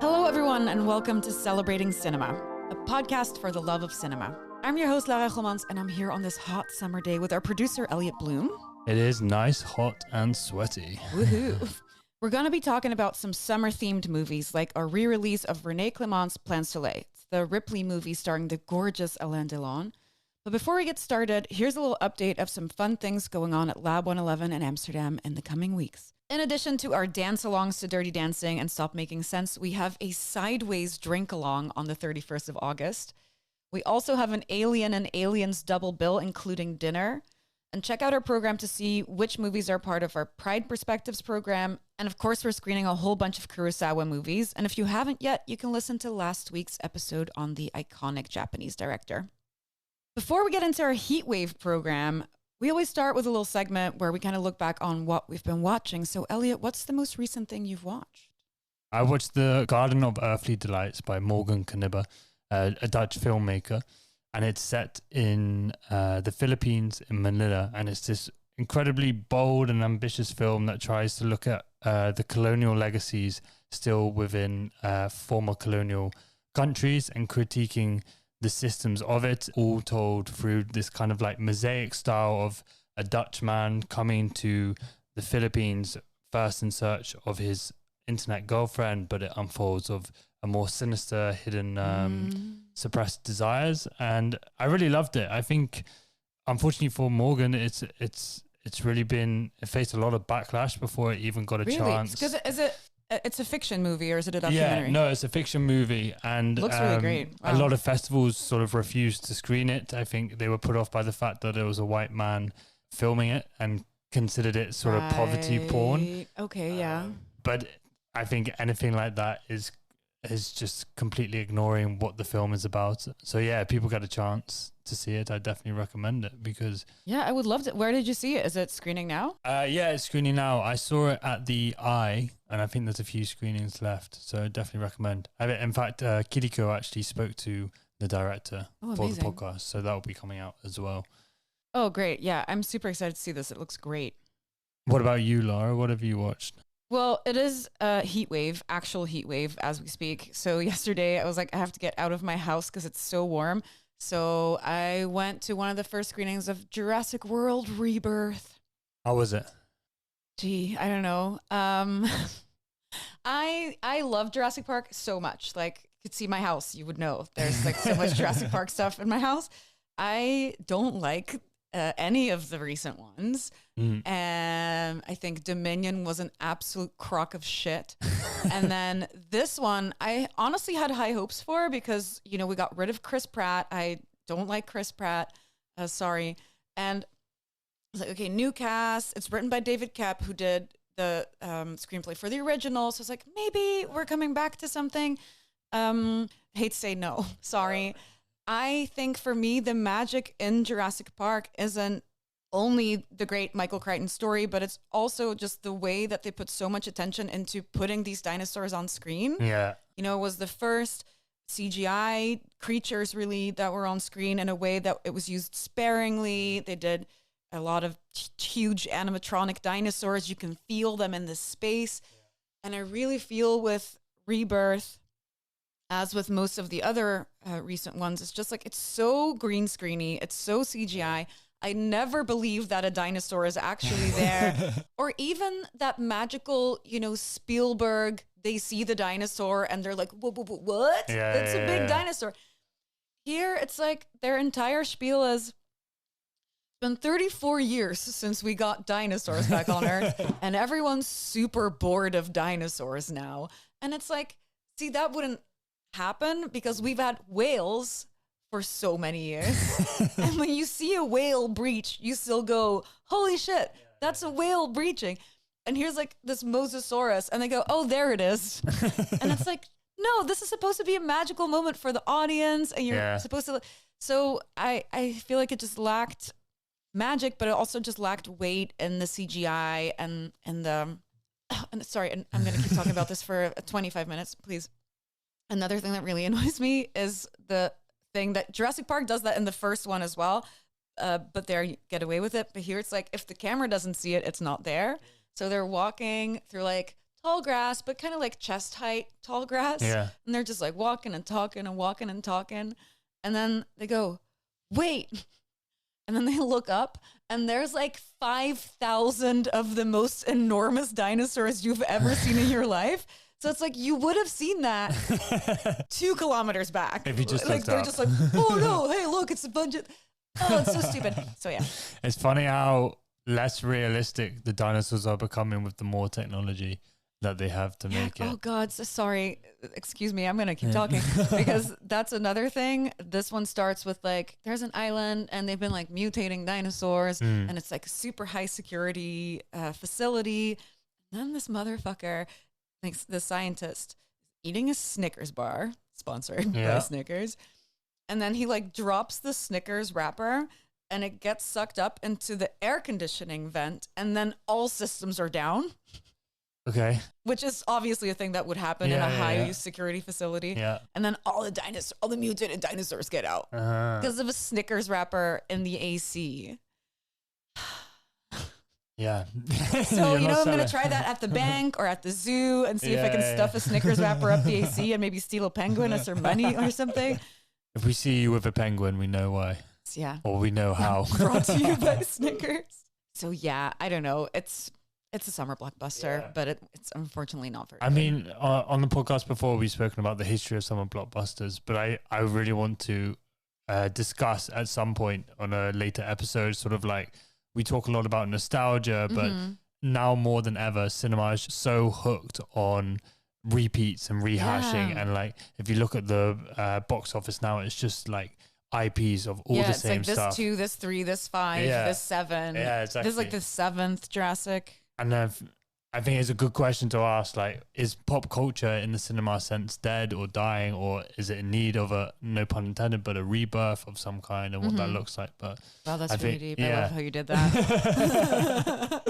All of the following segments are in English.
Hello, everyone, and welcome to Celebrating Cinema, a podcast for the love of cinema. I'm your host, Gommans, and I'm here on this hot summer day with our producer, Elliot Bloom. It is nice, hot, and sweaty. Woohoo! We're going to be talking about some summer-themed movies, like our re-release of René Clément's Plein Soleil. It's the Ripley movie starring the gorgeous Alain Delon. But before we get started, here's a little update of some fun things going on at Lab 111 in Amsterdam in the coming weeks. In addition to our dance-alongs to Dirty Dancing and Stop Making Sense, we have a sideways drink-along on the 31st of August. We also have an Alien and Aliens double bill, including dinner. And check out our program to see which movies are part of our Pride Perspectives program. And of course, we're screening a whole bunch of Kurosawa movies. And if you haven't yet, you can listen to last week's episode on the iconic Japanese director. Before we get into our Heatwave program, we always start with a little segment where we kind of look back on what we've been watching. So, Elliot, what's the most recent thing you've watched? I watched The Garden of Earthly Delights by Morgan Knibbe, a Dutch filmmaker. And it's set in the Philippines, in Manila. And it's this incredibly bold and ambitious film that tries to look at the colonial legacies still within former colonial countries and critiquing the systems of it, all told through this kind of like mosaic style of a Dutch man coming to the Philippines first in search of his internet girlfriend, but it unfolds of a more sinister, hidden, suppressed desires. And I really loved it. I think, unfortunately for Morgan, it's really been, it faced a lot of backlash before it even got a chance. Because it's a fiction movie, or is it a documentary? Yeah, no, it's a fiction movie, and looks really great. Wow. A lot of festivals sort of refused to screen it. I think they were put off by the fact that it was a white man filming it and considered it sort of poverty porn. Okay, yeah. But I think anything like that is just completely ignoring what the film is about. So yeah, people get a chance to see it. I definitely recommend it because... Yeah, I would love to. Where did you see it? Is it screening now? Yeah, it's screening now. I saw it at the Eye, and I think there's a few screenings left. So I definitely recommend. In fact, Kiriko actually spoke to the director for the podcast. So that will be coming out as well. Oh, great. Yeah, I'm super excited to see this. It looks great. What about you, Laura? What have you watched? Well, it is a actual heat wave as we speak. So yesterday I was like, I have to get out of my house because it's so warm. So I went to one of the first screenings of Jurassic World Rebirth. How was it? Gee, I don't know. I love Jurassic Park so much. Like, you could see my house, you would know. There's like so much Jurassic Park stuff in my house. I don't like any of the recent ones. And I think Dominion was an absolute crock of shit. And then this one, I honestly had high hopes for because, you know, we got rid of Chris Pratt. I don't like Chris Pratt. Sorry. And I was like, okay, new cast. It's written by David Koepp, who did the screenplay for the original. So it's like, maybe we're coming back to something. Hate to say no. Sorry. I think for me, the magic in Jurassic Park isn't only the great Michael Crichton story, but it's also just the way that they put so much attention into putting these dinosaurs on screen. Yeah. You know, it was the first CGI creatures really that were on screen in a way that it was used sparingly. They did a lot of huge animatronic dinosaurs. You can feel them in the space. Yeah. And I really feel with Rebirth, as with most of the other recent ones, it's just like, it's so green screeny. It's so CGI. I never believe that a dinosaur is actually there. Or even that magical, you know, Spielberg, they see the dinosaur and they're like, what? Yeah, it's a big dinosaur. Here, it's like their entire spiel is, it's been 34 years since we got dinosaurs back on Earth, and everyone's super bored of dinosaurs now. And it's like, see, that wouldn't happen because we've had whales for so many years. And when you see a whale breach, you still go, holy shit, that's a whale breaching. And here's like this Mosasaurus, and they go, oh, there it is. And it's like, no, this is supposed to be a magical moment for the audience, and you're supposed to. So I feel like it just lacked magic, but it also just lacked weight in the CGI and the. And sorry, and I'm going to keep talking about this for 25 minutes, please. Another thing that really annoys me is the thing that Jurassic Park does that in the first one as well, but there you get away with it. But here it's like, if the camera doesn't see it, it's not there. So they're walking through like tall grass, but kind of like chest height tall grass. Yeah. And they're just like walking and talking and walking and talking. And then they go, wait. And then they look up and there's like 5,000 of the most enormous dinosaurs you've ever seen in your life. So it's like you would have seen that 2 kilometers back. If you just like looked they're up. just like, oh no, hey, look, it's a bunch of oh, it's so stupid. So yeah. It's funny how less realistic the dinosaurs are becoming with the more technology that they have to make it. Oh God, so sorry. Excuse me, I'm gonna keep talking because that's another thing. This one starts with like there's an island and they've been like mutating dinosaurs and it's like a super high security facility. And then this motherfucker thinks the scientist eating a Snickers bar, sponsored by Snickers, and then he like drops the Snickers wrapper and it gets sucked up into the air conditioning vent and then all systems are down. Okay. Which is obviously a thing that would happen in a high security facility. Yeah. And then all the mutated dinosaurs get out because of a Snickers wrapper in the AC. Yeah. So, you know, I'm going to try that at the bank or at the zoo and see if I can stuff a Snickers wrapper up the AC and maybe steal a penguin as their money or something. If we see you with a penguin, we know why. Yeah. Or we know how. Brought to you by Snickers. So, yeah, I don't know. It's a summer blockbuster, but it's unfortunately not very good. mean, on the podcast before, we've spoken about the history of summer blockbusters, but I really want to discuss at some point on a later episode, sort of like, we talk a lot about nostalgia, but now more than ever, cinema is so hooked on repeats and rehashing. And like, if you look at the box office now, it's just like IPs of all the same it's like stuff. This 2, this 3, this 5, this 7. Yeah, exactly. This is like the 7th Jurassic. And I think it's a good question to ask, like, is pop culture in the cinema sense dead or dying, or is it in need of a, no pun intended, but a rebirth of some kind and what that looks like? But wow, that's really deep. Yeah. I love how you did that.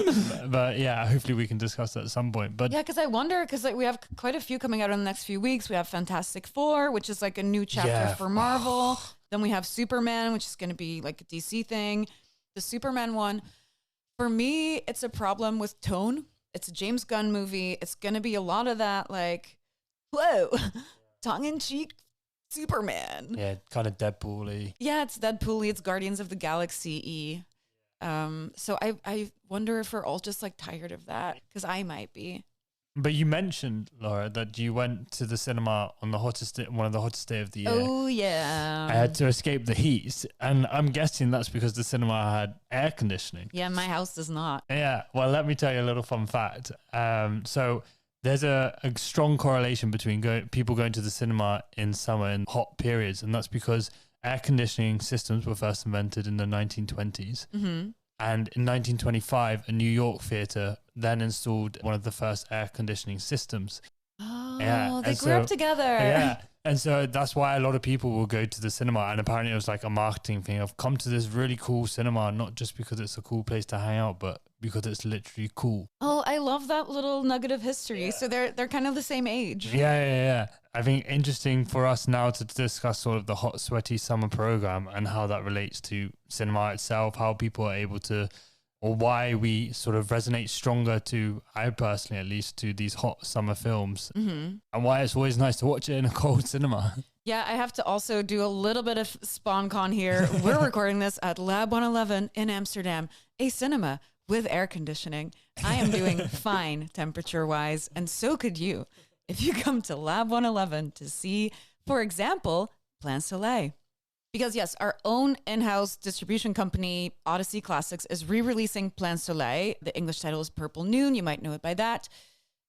But yeah, hopefully we can discuss that at some point. But yeah, because I wonder, because like we have quite a few coming out in the next few weeks. We have Fantastic Four, which is like a new chapter for Marvel. Then we have Superman, which is going to be like a DC thing. The Superman one, for me, it's a problem with tone. It's a James Gunn movie. It's going to be a lot of that, like, whoa, tongue-in-cheek Superman. yeah, kind of Deadpool-y. Yeah, it's Deadpool-y. It's Guardians of the Galaxy-y. So I wonder if we're all just, like, tired of that, because I might be. But you mentioned, Laura, that you went to the cinema on the one of the hottest day of the year. Oh, yeah. I had to escape the heat. And I'm guessing that's because the cinema had air conditioning. Yeah, my house does not. Yeah. Well, let me tell you a little fun fact. So there's a strong correlation between people going to the cinema in summer and hot periods. And that's because air conditioning systems were first invented in the 1920s. Mm-hmm. And in 1925, a New York theater then installed one of the first air conditioning systems. Oh, Yeah, they and grew up together. Yeah. And so that's why a lot of people will go to the cinema. And apparently it was like a marketing thing of come to this really cool cinema, not just because it's a cool place to hang out, but because it's literally cool. Oh, I love that little nugget of history. Yeah. So they're kind of the same age. Yeah. I think interesting for us now to discuss sort of the hot, sweaty summer program and how that relates to cinema itself, how people are able to, or why we sort of resonate stronger to, I personally at least, to these hot summer films, and why it's always nice to watch it in a cold cinema. Yeah, I have to also do a little bit of SpawnCon here. We're recording this at Lab 111 in Amsterdam, a cinema with air conditioning. I am doing fine temperature-wise, and so could you if you come to Lab 111 to see, for example, Plein Soleil. Because yes, our own in-house distribution company, Odyssey Classics, is re-releasing Plein Soleil. The English title is Purple Noon. You might know it by that.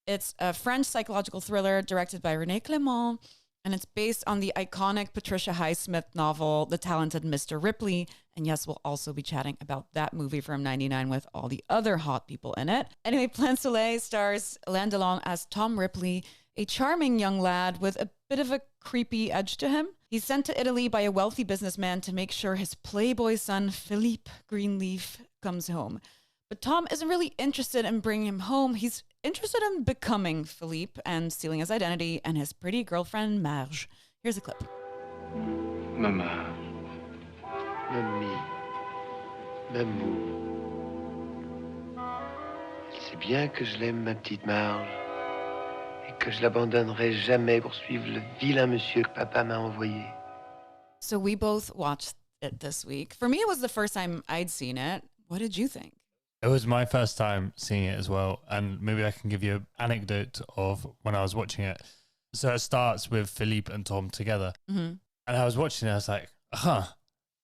It's a French psychological thriller directed by René Clément, and it's based on the iconic Patricia Highsmith novel, The Talented Mr. Ripley. And yes, we'll also be chatting about that movie from '99 with all the other hot people in it. Anyway, Plein Soleil stars Alain Delon as Tom Ripley, a charming young lad with a bit of a creepy edge to him. He's sent to Italy by a wealthy businessman to make sure his playboy son, Philippe Greenleaf, comes home. But Tom isn't really interested in bringing him home. He's interested in becoming Philippe and stealing his identity and his pretty girlfriend, Marge. Here's a clip. Maman, mamie, mamou. Elle sait bien que je l'aime, ma petite Marge. que je l'abandonnerai jamais pour suivre le vilain monsieur que papa m'a envoyé. So we both watched it this week. For me, it was the first time I'd seen it. What did you think? It was my first time seeing it as well. And maybe I can give you an anecdote of when I was watching it. So it starts with Philippe and Tom together. Mm-hmm. And I was watching it, I was like,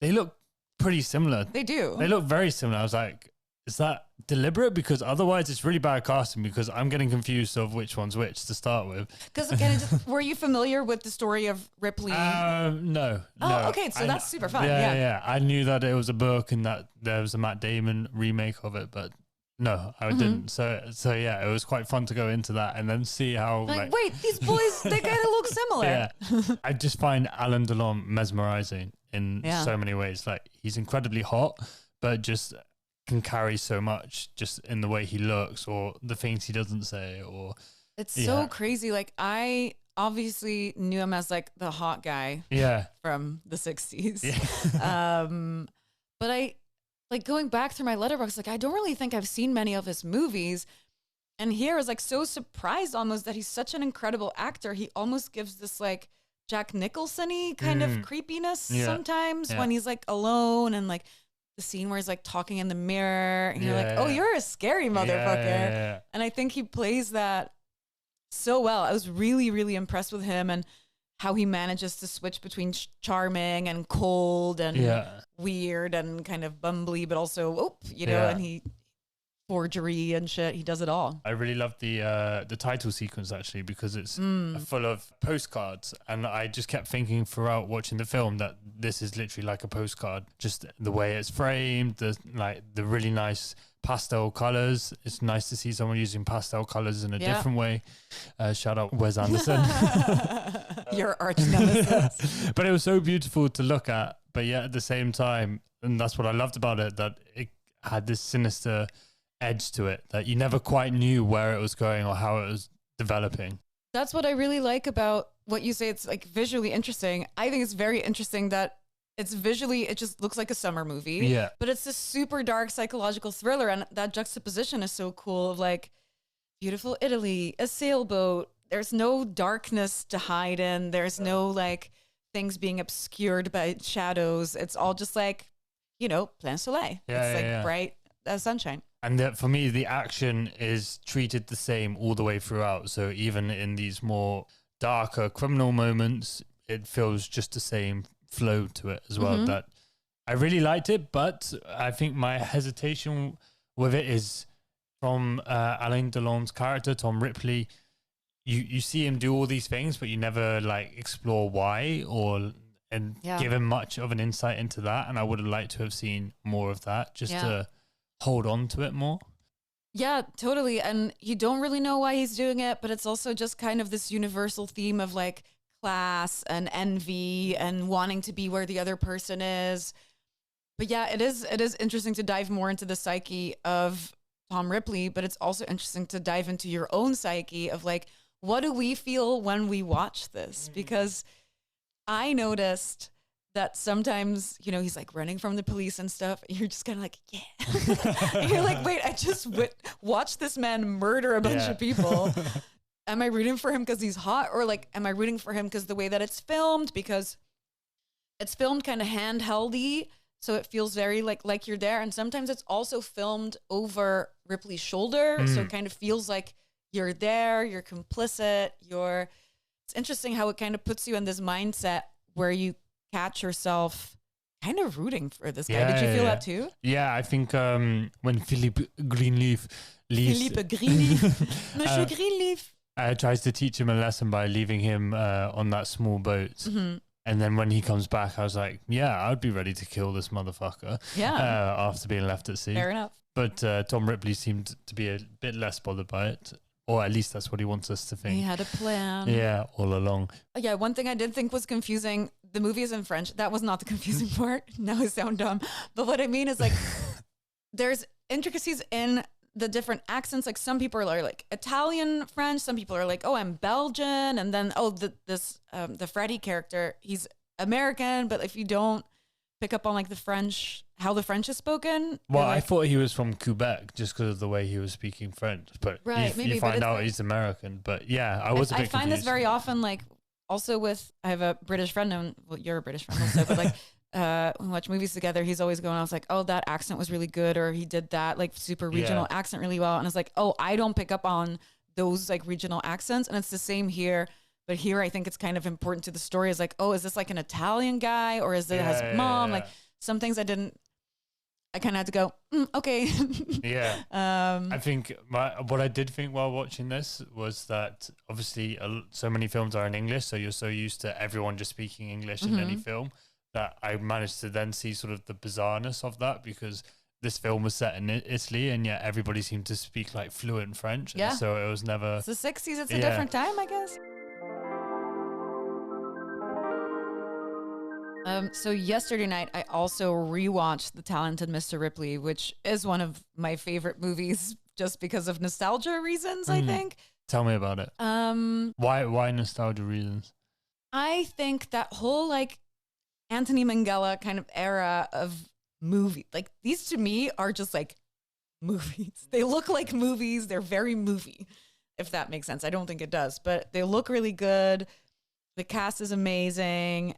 they look pretty similar. They do. They look very similar. I was like, is that deliberate? Because otherwise it's really bad casting because I'm getting confused of which one's which to start with. Because again, were you familiar with the story of Ripley? No. Oh, okay. So that's super fun. Yeah. I knew that it was a book and that there was a Matt Damon remake of it, but no, I didn't. So yeah, it was quite fun to go into that and then see how wait, these boys, they kind of look similar. Yeah. I just find Alain Delon mesmerizing in so many ways. Like he's incredibly hot, but just can carry so much just in the way he looks or the things he doesn't say or it's so crazy. Like I obviously knew him as like the hot guy from the 60s. But I like going back through my letterbox, like I don't really think I've seen many of his movies. And here I was like so surprised almost that he's such an incredible actor. He almost gives this like Jack Nicholson-y kind of creepiness sometimes when he's like alone and like the scene where he's like talking in the mirror and you're like, oh, you're a scary motherfucker. And I think he plays that so well. I was really, really impressed with him and how he manages to switch between charming and cold and weird and kind of bumbly, but also, and he forgery and shit. He does it all. I really love the title sequence actually because it's full of postcards, and I just kept thinking throughout watching the film that this is literally like a postcard. Just the way it's framed, the really nice pastel colors. It's nice to see someone using pastel colors in a different way. Shout out Wes Anderson, your arch nemesis. But it was so beautiful to look at. But yet at the same time, and that's what I loved about it, that it had this sinister edge to it that you never quite knew where it was going or how it was developing. That's what I really like about what you say. It's like visually interesting. I think it's very interesting that it's visually, it just looks like a summer movie. Yeah. But it's this super dark psychological thriller. And that juxtaposition is so cool of like beautiful Italy, a sailboat. There's no darkness to hide in. There's no like things being obscured by shadows. It's all just like, Plein Soleil. It's bright sunshine. And for me, the action is treated the same all the way throughout. So even in these more darker criminal moments, it feels just the same flow to it as well. That I really liked it, but I think my hesitation with it is from Alain Delon's character, Tom Ripley. You see him do all these things, but you never like explore why and give him much of an insight into that. And I would have liked to have seen more of that just to hold on to it more. Yeah, totally. And you don't really know why he's doing it, but it's also just kind of this universal theme of like class and envy and wanting to be where the other person is. But yeah, it is interesting to dive more into the psyche of Tom Ripley, but it's also interesting to dive into your own psyche of like, what do we feel when we watch this? Because I noticed that sometimes, he's like running from the police and stuff. And you're just kind of like, and you're like, wait, I just watched this man murder a bunch of people. Am I rooting for him because he's hot? Or like, am I rooting for him because the way that it's filmed? Because it's filmed kind of handheldy. So it feels very like you're there. And sometimes it's also filmed over Ripley's shoulder. So it kind of feels like you're there, you're complicit, it's interesting how it kind of puts you in this mindset where you catch yourself kind of rooting for this guy. Did you feel that too? Yeah, I think when Philippe Greenleaf leaves... Philippe Greenleaf. Monsieur Greenleaf. Tries to teach him a lesson by leaving him on that small boat. And then when he comes back, I was like, yeah, I'd be ready to kill this motherfucker. Yeah. After being left at sea. Fair enough. But Tom Ripley seemed to be a bit less bothered by it. Or at least that's what he wants us to think. He had a plan. Yeah, all along. Yeah, one thing I did think was confusing, the movie is in French. That was not the confusing part. Now I sound dumb. But what I mean is like, there's intricacies in the different accents. Like some people are like Italian French. Some people are like, oh, I'm Belgian. And then, the Freddy character, he's American. But if you don't pick up on like the French how the French is spoken. Well, like, I thought he was from Quebec just because of the way he was speaking French, but Right, maybe, you but it's it's out like- he's American. But yeah, I was a bit I find this confused. very often, like also with, I have a British friend, and well, you're a British friend also, but like when we watch movies together, he's always going, I was like, oh, that accent was really good, or he did that like super regional accent really well. And it's like, oh, I don't pick up on those like regional accents. And it's the same here. But here I think it's kind of important to the story, is like, oh, is this like an Italian guy, or is it his mom? Like some things I kind of had to go, okay. Yeah. I think what I did think while watching this was that obviously so many films are in English, so you're so used to everyone just speaking English in any film, that I managed to then see sort of the bizarreness of that, because this film was set in Italy and yet everybody seemed to speak like fluent French. Yeah. And so it was never... It's the 60s. It's a different time, I guess. So yesterday night, I also rewatched The Talented Mr. Ripley, which is one of my favorite movies just because of nostalgia reasons, I think. Tell me about it. Why nostalgia reasons? I think that whole like Anthony Minghella kind of era of movie, like these to me are just like movies. They look like movies. They're very movie, if that makes sense. I don't think it does, but they look really good. The cast is amazing.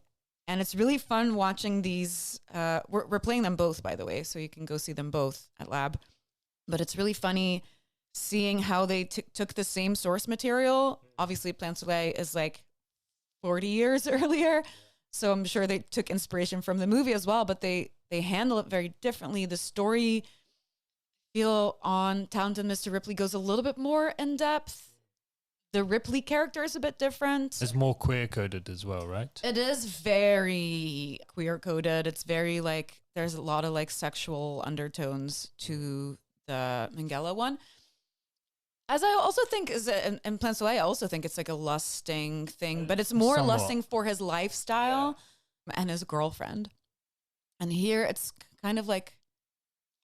And it's really fun watching these. We're playing them both, by the way, so you can go see them both at Lab. But it's really funny seeing how they took the same source material. Obviously, Plein Soleil is like 40 years earlier, so I'm sure they took inspiration from the movie as well. But they handle it very differently. The story feel on Talented Mr. Ripley goes a little bit more in depth. The Ripley character is a bit different. It's more queer coded as well, right? It is very queer coded. It's very like, there's a lot of like sexual undertones to the Minghella one. As I also think is in Plein Soleil, I also think it's like a lusting thing, but it's more Somewhat. lusting for his lifestyle and his girlfriend. And here it's kind of like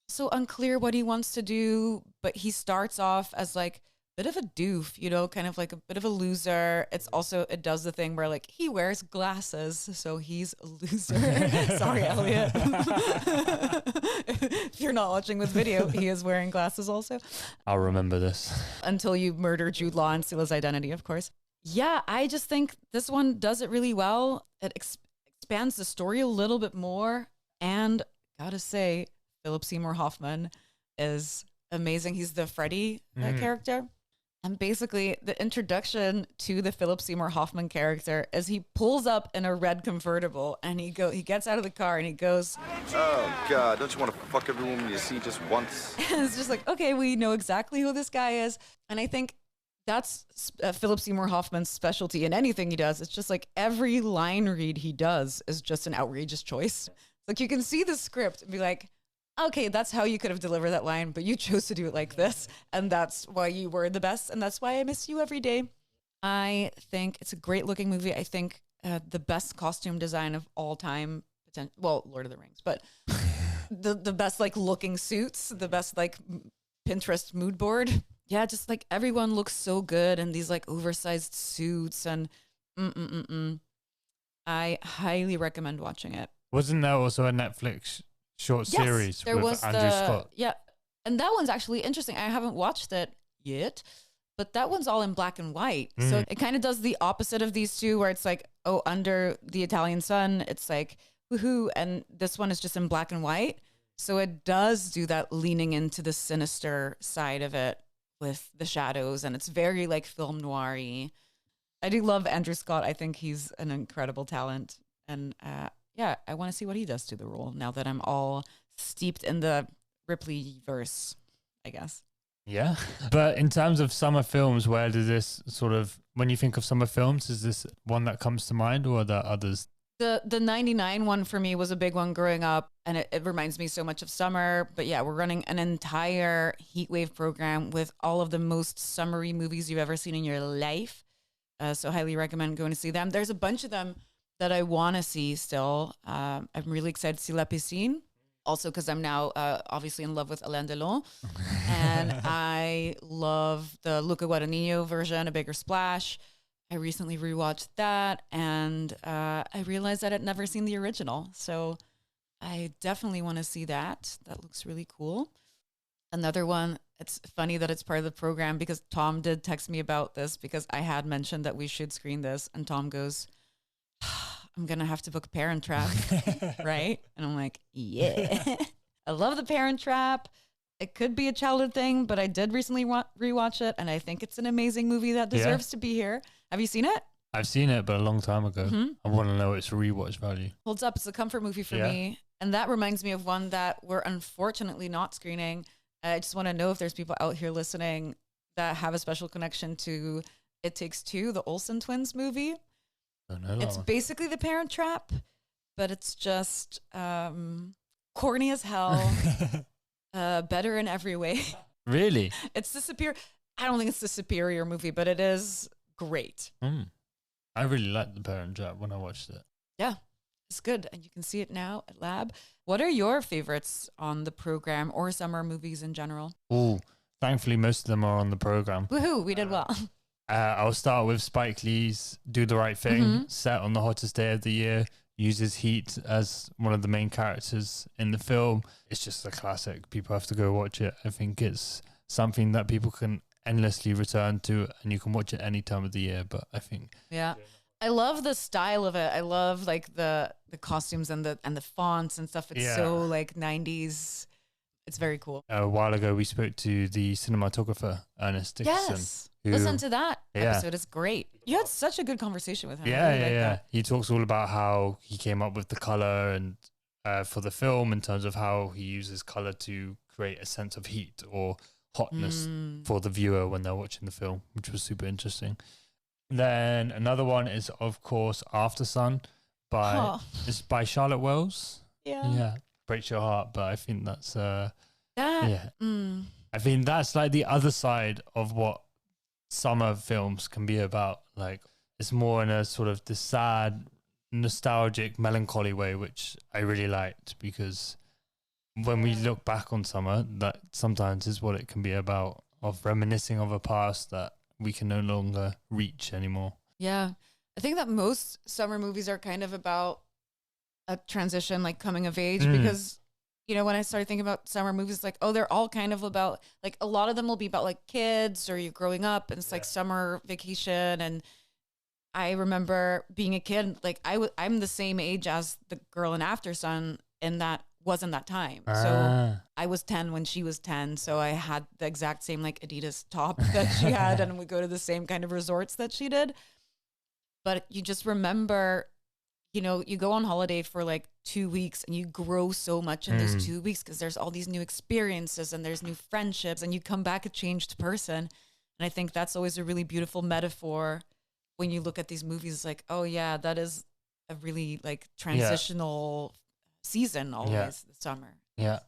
so unclear what he wants to do, but he starts off as like bit of a doof, you know, kind of like a bit of a loser. It's also, it does the thing where like he wears glasses, so he's a loser. Sorry, Elliot. If you're not watching this video, he is wearing glasses also. I'll remember this. Until you murder Jude Law and steal his identity, of course. Yeah, I just think this one does it really well. It expands the story a little bit more. And gotta say, Philip Seymour Hoffman is amazing. He's the Freddy character. And basically, the introduction to the Philip Seymour Hoffman character is he pulls up in a red convertible and he gets out of the car and he goes, "Oh God, don't you want to fuck every woman you see just once?" And it's just like, okay, we know exactly who this guy is. And I think that's Philip Seymour Hoffman's specialty in anything he does. It's just like every line read he does is just an outrageous choice. Like you can see the script and be like, okay, that's how you could have delivered that line, but you chose to do it like this. And that's why you were the best. And that's why I miss you every day. I think it's a great looking movie. I think the best costume design of all time, well, Lord of the Rings, but the best like looking suits, the best like Pinterest mood board. Yeah, just like everyone looks so good in these like oversized suits and I highly recommend watching it. Wasn't there also a Netflix short series with Andrew Scott? Yeah. And that one's actually interesting. I haven't watched it yet, but that one's all in black and white. So it kind of does the opposite of these two where it's like, oh, under the Italian sun, it's like, woohoo. And this one is just in black and white. So it does do that leaning into the sinister side of it with the shadows. And it's very like film noir-y. I do love Andrew Scott. I think he's an incredible talent. And yeah, I want to see what he does to the role now that I'm all steeped in the Ripley verse, I guess. Yeah. But in terms of summer films, where does this sort of, when you think of summer films, is this one that comes to mind or are there others? The 99 one for me was a big one growing up and it reminds me so much of summer. But yeah, we're running an entire Heatwave program with all of the most summery movies you've ever seen in your life. So highly recommend going to see them. There's a bunch of them that I want to see still. I'm really excited to see La Piscine. Also because I'm now obviously in love with Alain Delon. And I love the Luca Guadagnino version, A Bigger Splash. I recently rewatched that and I realized that I'd never seen the original. So I definitely want to see that. That looks really cool. Another one, it's funny that it's part of the program because Tom did text me about this because I had mentioned that we should screen this. And Tom goes, I'm going to have to book a Parent Trap, right? And I'm like, yeah. I love the Parent Trap. It could be a childhood thing, but I did recently rewatch it. And I think it's an amazing movie that deserves to be here. Have you seen it? I've seen it, but a long time ago. Mm-hmm. I want to know its rewatch value. Holds up. It's a comfort movie for me. And that reminds me of one that we're unfortunately not screening. I just want to know if there's people out here listening that have a special connection to It Takes Two, the Olsen twins movie. Don't know. It's basically the Parent Trap, but it's just corny as hell, better in every way. Really? It's the superior. I don't think it's the superior movie, but it is great. I really liked the Parent Trap when I watched it. Yeah. It's good, and you can see it now at Lab. What are your favorites on the program or summer movies in general? Oh, thankfully most of them are on the program. Woohoo, we did well. I'll start with Spike Lee's Do the Right Thing, set on the hottest day of the year, uses heat as one of the main characters in the film. It's just a classic. People have to go watch it. I think it's something that people can endlessly return to, and you can watch it any time of the year, but I think... Yeah. I love the style of it. I love like the costumes and the fonts and stuff. It's so like 90s. It's very cool. A while ago, we spoke to the cinematographer, Ernest Dickinson. Yes. Listen to that episode. It's great. You had such a good conversation with him. Yeah. He talks all about how he came up with the color and for the film in terms of how he uses color to create a sense of heat or hotness for the viewer when they're watching the film, which was super interesting. Then another one is, of course, Aftersun it's by Charlotte Wells. Yeah. Breaks your heart, but I think that's I think that's like the other side of what summer films can be about. Like, it's more in a sort of the sad, nostalgic, melancholy way, which I really liked, because when we look back on summer, that sometimes is what it can be about, of reminiscing of a past that we can no longer reach anymore. Yeah. I think that most summer movies are kind of about a transition, like coming of age, because, you know, when I started thinking about summer movies, like, oh, they're all kind of about, like, a lot of them will be about like kids or you growing up, and it's like summer vacation. And I remember being a kid, like I'm the same age as the girl in Aftersun, and that wasn't that time. So I was 10 when she was 10. So I had the exact same like Adidas top that she had, and we go to the same kind of resorts that she did. But you just remember, you know, you go on holiday for like 2 weeks and you grow so much in those 2 weeks, because there's all these new experiences and there's new friendships, and you come back a changed person. And I think that's always a really beautiful metaphor when you look at these movies. It's like, oh yeah, that is a really like transitional season always, the summer. Yeah.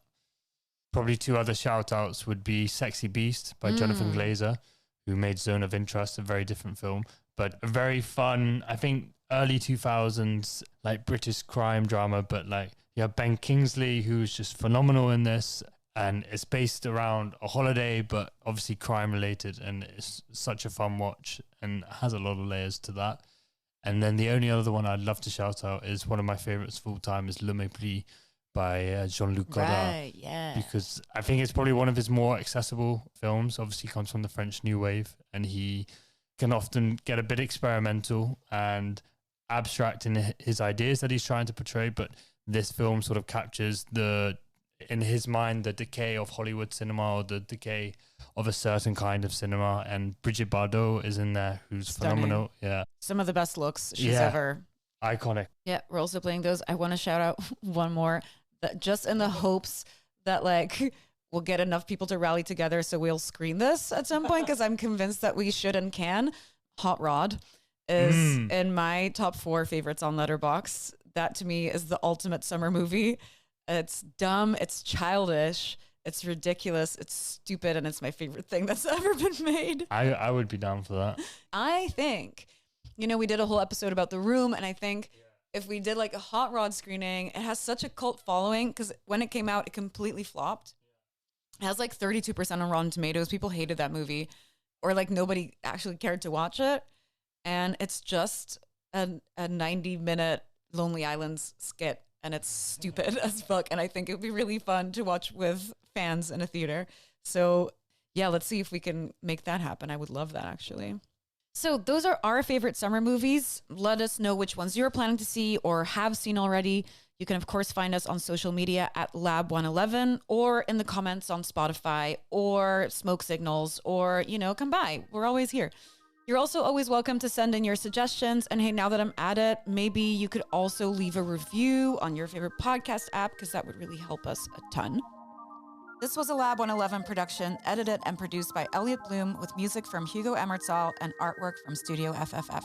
Probably two other shout outs would be Sexy Beast by Jonathan Glazer, who made Zone of Interest, a very different film, but a very fun, I think, early 2000s, like British crime drama. But like, you have Ben Kingsley, who's just phenomenal in this, and it's based around a holiday, but obviously crime related, and it's such a fun watch and has a lot of layers to that. And then the only other one I'd love to shout out is one of my favorites full time is Le Mépris by Jean-Luc Godard. Right, yeah. Because I think it's probably one of his more accessible films. Obviously comes from the French New Wave, and he can often get a bit experimental and abstract in his ideas that he's trying to portray. But this film sort of captures in his mind, the decay of Hollywood cinema, or the decay of a certain kind of cinema. And Brigitte Bardot is in there, who's phenomenal. Yeah. Some of the best looks she's ever. Iconic. Yeah, we're also playing those. I want to shout out one more, that just in the hopes that like we'll get enough people to rally together so we'll screen this at some point, because I'm convinced that we should and can. Hot Rod is in my top 4 favorites on Letterboxd. That to me is the ultimate summer movie. It's dumb, it's childish, it's ridiculous, it's stupid, and it's my favorite thing that's ever been made. I would be down for that. I think, you know, we did a whole episode about The Room, and I think if we did like a Hot Rod screening, it has such a cult following, because when it came out, it completely flopped. It has like 32% on Rotten Tomatoes. People hated that movie, or like nobody actually cared to watch it. And it's just a 90-minute Lonely Islands skit and it's stupid as fuck. And I think it would be really fun to watch with fans in a theater. So yeah, let's see if we can make that happen. I would love that, actually. So those are our favorite summer movies. Let us know which ones you're planning to see or have seen already. You can, of course, find us on social media at Lab111 or in the comments on Spotify or Smoke Signals or, come by. We're always here. You're also always welcome to send in your suggestions. And hey, now that I'm at it, maybe you could also leave a review on your favorite podcast app because that would really help us a ton. This was a Lab 111 production, edited and produced by Elliot Bloom with music from Hugo Emertsal and artwork from Studio FFF.